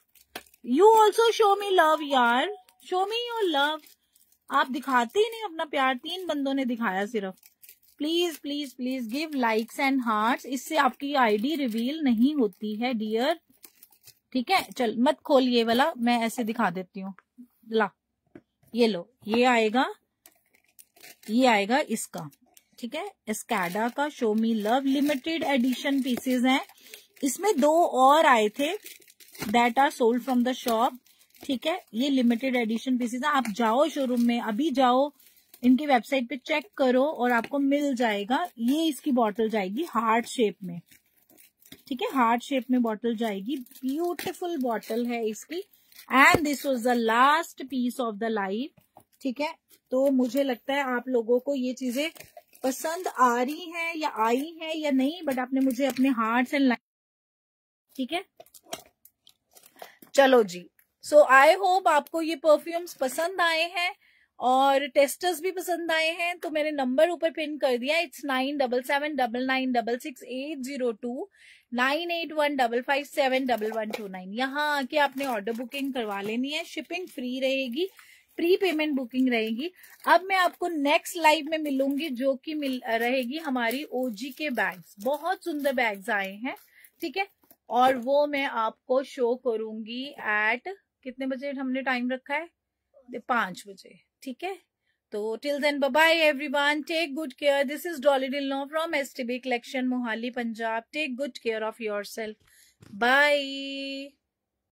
you also show me love यार, शो मी योर लव, आप दिखाते ही नहीं अपना प्यार, 3 बंदों ने दिखाया सिर्फ, please please please give likes and hearts, इससे आपकी ID रिवील नहीं होती है डियर, ठीक है। चल मत खोल ये वाला, मैं ऐसे दिखा देती हूँ, ला ये लो, ये आएगा इसका, ठीक है, एस्काडा का show me love, limited edition pieces हैं, इसमें 2 और आए थे that are sold from the shop, ठीक है, ये लिमिटेड एडिशन पीसेस हैं, आप जाओ शोरूम में, अभी जाओ इनकी वेबसाइट पे चेक करो और आपको मिल जाएगा। ये इसकी बॉटल जाएगी हार्ट शेप में, ठीक है, हार्ट शेप में बॉटल जाएगी, ब्यूटीफुल बॉटल है इसकी, and this was the last piece of the live, ठीक है। तो मुझे लगता है आप लोगों को ये चीजें पसंद आ रही हैं या आई हैं या नहीं, बट आपने मुझे अपने हार्ट्स एंड लाइव, ठीक है, चलो जी। सो आई होप आपको ये परफ्यूम्स पसंद आए हैं और टेस्टर्स भी पसंद आए हैं, तो मैंने नंबर ऊपर पिन कर दिया, इट्स 9779966802 9815571129। यहाँ आके आपने ऑर्डर बुकिंग करवा लेनी है, शिपिंग फ्री रहेगी, प्री पेमेंट बुकिंग रहेगी। अब मैं आपको नेक्स्ट लाइव में मिलूंगी, जो कि रहेगी हमारी OG के बैग्स, बहुत सुंदर बैग्स आए हैं, ठीक है, और वो मैं आपको शो करूंगी एट कितने बजे हमने टाइम रखा है, 5 बजे, ठीक है। तो till then bye bye everyone, take good care, this is Dolly डिलनो from STB collection Mohali Punjab, take good care of yourself, bye.